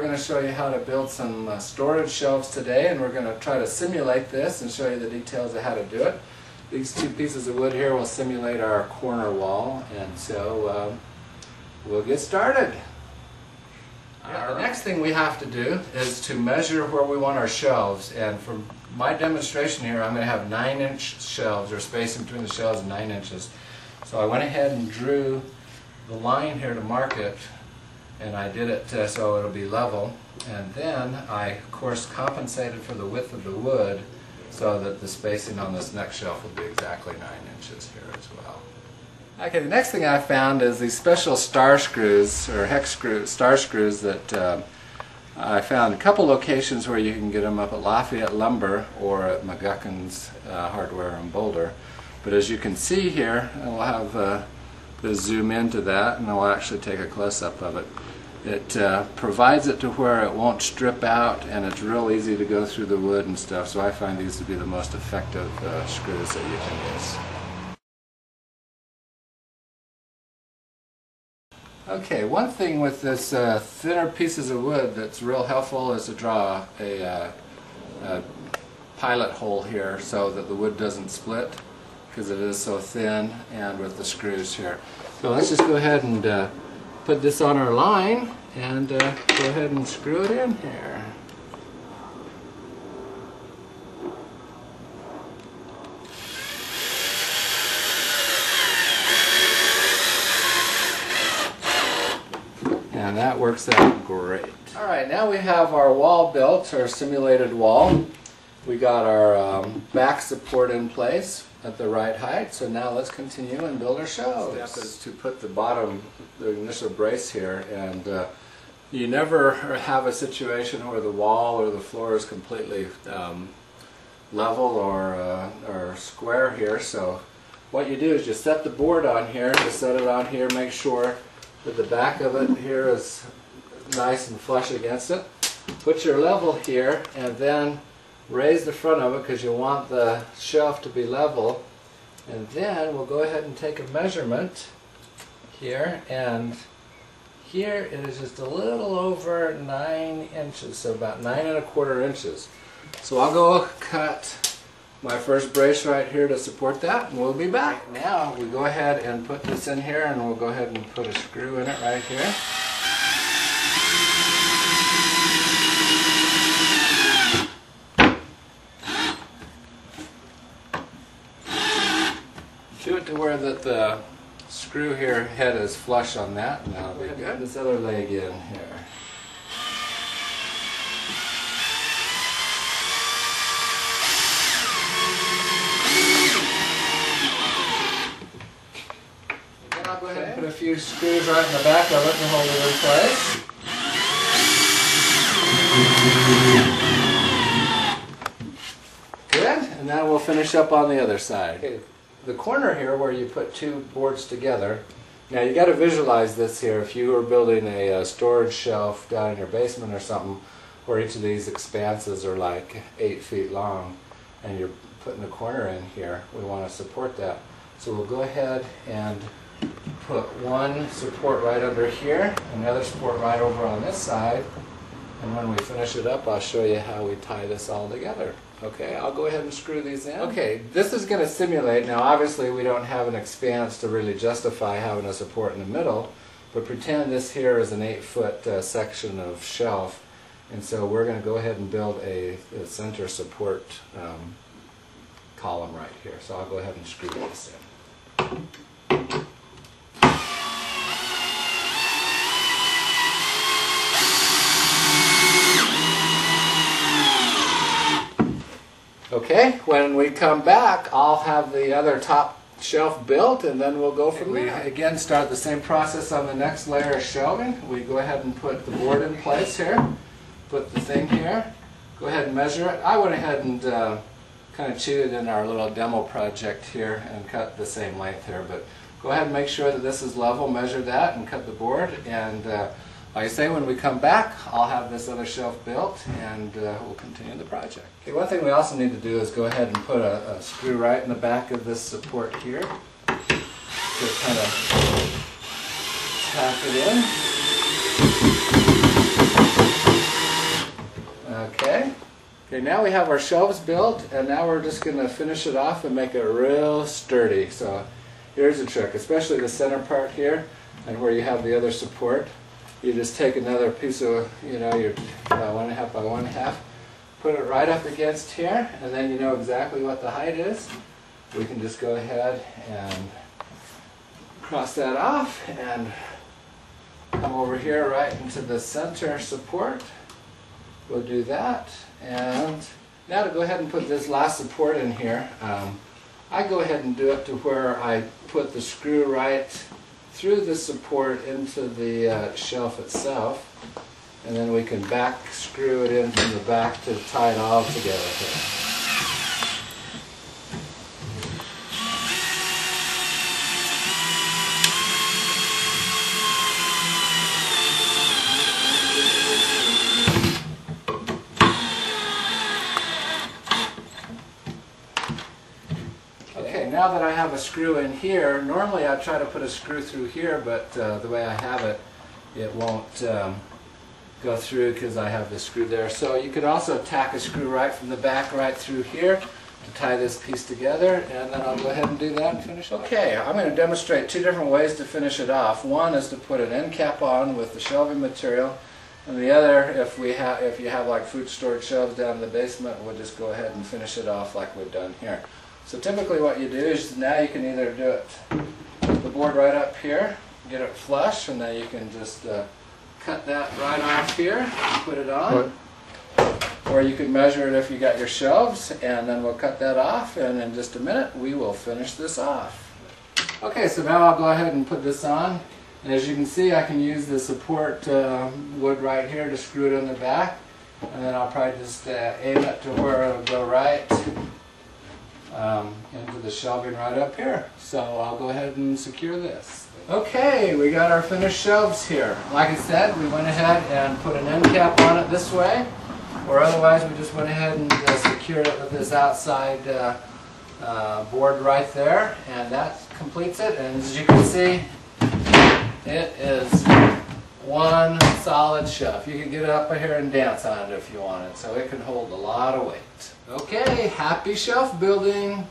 We're going to show you how to build some storage shelves today, and we're going to try to simulate this and show you the details of how to do it. These two pieces of wood here will simulate our corner wall, and so we'll get started. The next thing we have to do is to measure where we want our shelves, and for my demonstration here I'm going to have 9-inch shelves, or spacing between the shelves is 9 inches. So I went ahead and drew the line here to mark it, and I did it so it'll be level, and then I of course compensated for the width of the wood so that the spacing on this next shelf will be exactly 9 inches here as well. Okay, the next thing I found is these special star screws, or hex screws, star screws that I found a couple locations where you can get them up at Lafayette Lumber or at McGuckin's Hardware in Boulder. But as you can see here, and we'll have the zoom into that, and I'll actually take a close-up of it. It provides it to where it won't strip out, and it's real easy to go through the wood and stuff, so I find these to be the most effective screws that you can use. Okay, one thing with this thinner pieces of wood that's real helpful is to draw a pilot hole here so that the wood doesn't split, because it is so thin, and with the screws here. So let's just go ahead and put this on our line and go ahead and screw it in here. And that works out great. Alright, now we have our wall built, our simulated wall. We got our back support in place at the right height, so now let's continue and build our shelves. The step is to put the bottom, the initial brace here, and you never have a situation where the wall or the floor is completely level or square here, so what you do is you set the board on here, you set it on here, make sure that the back of it here is nice and flush against it. Put your level here, and then raise the front of it because you want the shelf to be level, and then we'll go ahead and take a measurement here, and here it is just a little over 9 inches, so about 9 1/4 inches. So I'll go cut my first brace right here to support that, and we'll be back. Now we go ahead and put this in here, and we'll go ahead and put a screw in it right here. Do it to where the screw here head is flush on that, and that'll be good. Put this other leg in here. Then I'll go ahead and put a few screws right in the back of it to hold it in place. Good, and now we'll finish up on the other side. Okay. The corner here where you put two boards together, now you got to visualize this here. If you were building a storage shelf down in your basement or something, where each of these expanses are like 8 feet long, and you're putting a corner in here, we want to support that. So we'll go ahead and put one support right under here, another support right over on this side, and when we finish it up I'll show you how we tie this all together. Okay, I'll go ahead and screw these in. Okay, this is going to simulate. Now obviously we don't have an expanse to really justify having a support in the middle, but pretend this here is an 8-foot section of shelf, and so we're going to go ahead and build a center support column right here. So I'll go ahead and screw this in. Okay, when we come back, I'll have the other top shelf built, and then we'll go from there. We again start the same process on the next layer of shelving. We go ahead and put the board in place here, put the thing here, go ahead and measure it. I went ahead and kind of cheated in our little demo project here and cut the same length here, but go ahead and make sure that this is level, measure that, and cut the board, and like I say, when we come back, I'll have this other shelf built, and we'll continue the project. Okay, one thing we also need to do is go ahead and put a screw right in the back of this support here to kind of tap it in. Okay, now we have our shelves built, and now we're just going to finish it off and make it real sturdy. So here's the trick, especially the center part here and where you have the other support. You just take another piece of, your 1.5 by 1.5, put it right up against here, and then you know exactly what the height is. We can just go ahead and cross that off and come over here right into the center support. We'll do that. And now to go ahead and put this last support in here, I go ahead and do it to where I put the screw right through the support into the shelf itself, and then we can back screw it in from the back to tie it all together here. Now that I have a screw in here, normally I try to put a screw through here, but the way I have it, it won't go through because I have the screw there. So you could also tack a screw right from the back right through here to tie this piece together, and then I'll go ahead and do that and finish it. Okay, I'm going to demonstrate two different ways to finish it off. One is to put an end cap on with the shelving material, and the other, if you have like food storage shelves down in the basement, we'll just go ahead and finish it off like we've done here. So typically what you do is now you can either do it, the board right up here, get it flush, and then you can just cut that right off here and put it on. Or you could measure it if you got your shelves, and then we'll cut that off, and in just a minute we will finish this off. Okay, so now I'll go ahead and put this on. And as you can see, I can use the support wood right here to screw it in the back, and then I'll probably just aim it to where it'll go right into the shelving right up here. So I'll go ahead and secure this. Okay, we got our finished shelves here. Like I said, we went ahead and put an end cap on it this way, or otherwise we just went ahead and secured it with this outside board right there, and that completes it. And as you can see, it is one solid shelf. You can get up here and dance on it if you wanted, so it can hold a lot of weight. Okay, happy shelf building!